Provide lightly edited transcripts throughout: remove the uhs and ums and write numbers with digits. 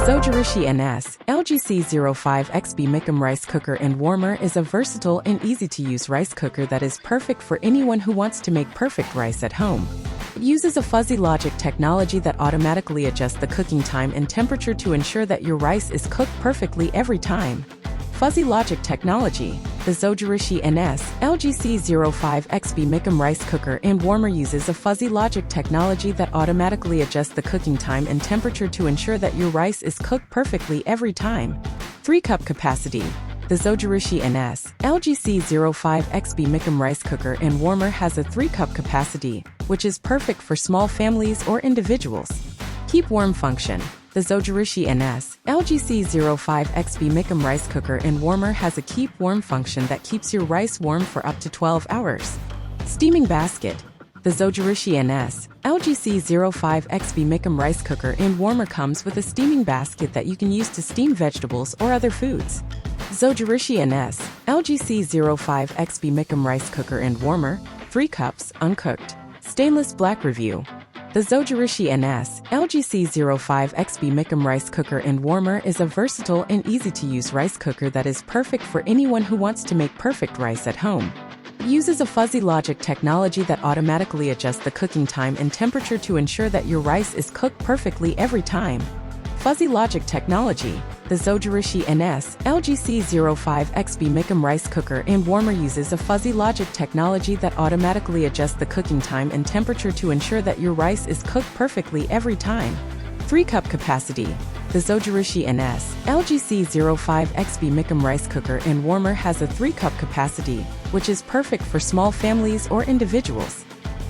Zojirushi NS-LGC05XB Micom rice cooker and warmer is a versatile and easy-to-use rice cooker that is perfect for anyone who wants to make perfect rice at home. It uses a fuzzy logic technology that automatically adjusts the cooking time and temperature to ensure that your rice is cooked perfectly every time. Fuzzy logic technology. The Zojirushi NS-LGC05XB Micom rice cooker and warmer uses a fuzzy logic technology that automatically adjusts the cooking time and temperature to ensure that your rice is cooked perfectly every time. 3-cup capacity. The Zojirushi NS-LGC05XB Micom rice cooker and warmer has a 3-cup capacity, which is perfect for small families or individuals. Keep warm function. The Zojirushi NS-LGC05XB Micom rice cooker and warmer has a keep warm function that keeps your rice warm for up to 12 hours. Steaming basket. The Zojirushi NS-LGC05XB Micom rice cooker and warmer comes with a steaming basket that you can use to steam vegetables or other foods. Zojirushi NS-LGC05XB Micom rice cooker and warmer, 3 cups, uncooked. Stainless black review. The Zojirushi NS-LGC05XB Micom rice cooker and warmer is a versatile and easy-to-use rice cooker that is perfect for anyone who wants to make perfect rice at home. It uses a fuzzy logic technology that automatically adjusts the cooking time and temperature to ensure that your rice is cooked perfectly every time. Fuzzy logic technology. The Zojirushi NS-LGC05XB Micom rice cooker and warmer uses a fuzzy logic technology that automatically adjusts the cooking time and temperature to ensure that your rice is cooked perfectly every time. 3-cup capacity. The Zojirushi NS-LGC05XB Micom rice cooker and warmer has a 3-cup capacity, which is perfect for small families or individuals.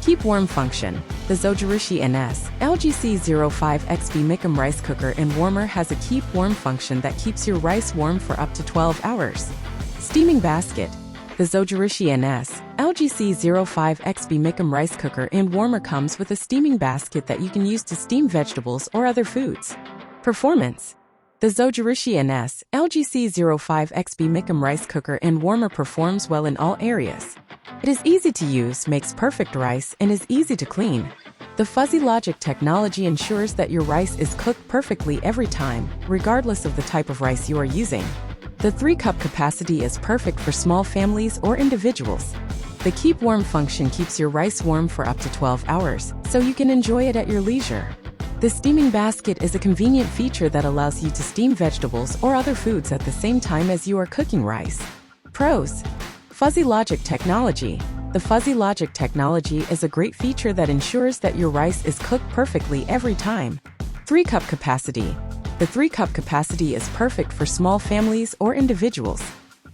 Keep warm function. The Zojirushi NS-LGC05XB Micom rice cooker and warmer has a keep warm function that keeps your rice warm for up to 12 hours. Steaming basket. The Zojirushi NS-LGC05XB Micom rice cooker and warmer comes with a steaming basket that you can use to steam vegetables or other foods. Performance. The Zojirushi NS-LGC05XB Micom rice cooker and warmer performs well in all areas. It is easy to use, makes perfect rice, and is easy to clean. The fuzzy logic technology ensures that your rice is cooked perfectly every time, regardless of the type of rice you are using. The 3-cup capacity is perfect for small families or individuals. The keep warm function keeps your rice warm for up to 12 hours, so you can enjoy it at your leisure. The steaming basket is a convenient feature that allows you to steam vegetables or other foods at the same time as you are cooking rice. Pros. Fuzzy logic technology. The fuzzy logic technology is a great feature that ensures that your rice is cooked perfectly every time. 3-cup capacity. The 3-cup capacity is perfect for small families or individuals.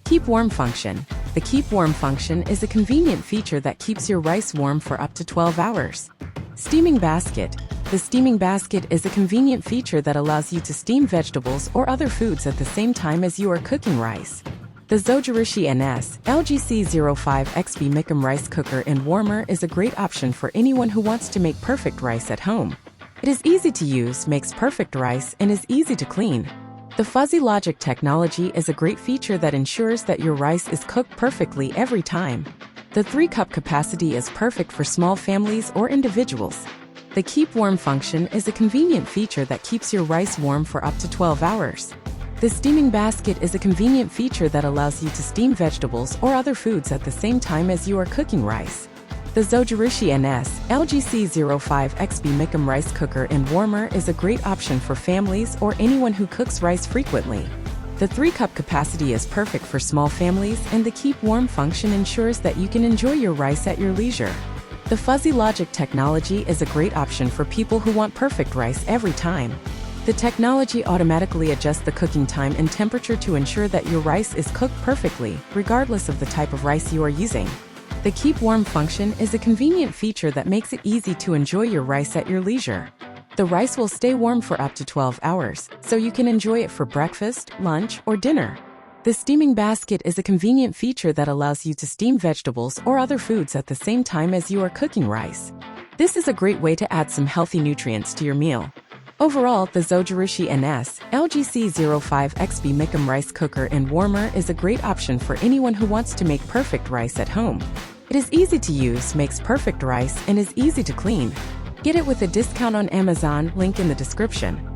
Keep warm function. The keep warm function is a convenient feature that keeps your rice warm for up to 12 hours. Steaming basket. The steaming basket is a convenient feature that allows you to steam vegetables or other foods at the same time as you are cooking rice. The Zojirushi NS-LGC05XB Micom rice cooker and warmer is a great option for anyone who wants to make perfect rice at home. It is easy to use, makes perfect rice, and is easy to clean. The fuzzy logic technology is a great feature that ensures that your rice is cooked perfectly every time. The 3-cup capacity is perfect for small families or individuals. The keep warm function is a convenient feature that keeps your rice warm for up to 12 hours. The steaming basket is a convenient feature that allows you to steam vegetables or other foods at the same time as you are cooking rice. The Zojirushi NS-LGC05XB Micom rice cooker and warmer is a great option for families or anyone who cooks rice frequently. The 3-cup capacity is perfect for small families, and the keep warm function ensures that you can enjoy your rice at your leisure. The fuzzy logic technology is a great option for people who want perfect rice every time. The technology automatically adjusts the cooking time and temperature to ensure that your rice is cooked perfectly, regardless of the type of rice you are using. The keep warm function is a convenient feature that makes it easy to enjoy your rice at your leisure. The rice will stay warm for up to 12 hours, so you can enjoy it for breakfast, lunch, or dinner. The steaming basket is a convenient feature that allows you to steam vegetables or other foods at the same time as you are cooking rice. This is a great way to add some healthy nutrients to your meal. Overall, the Zojirushi NS-LGC05XB Micom rice cooker and warmer is a great option for anyone who wants to make perfect rice at home. It is easy to use, makes perfect rice, and is easy to clean. Get it with a discount on Amazon, link in the description.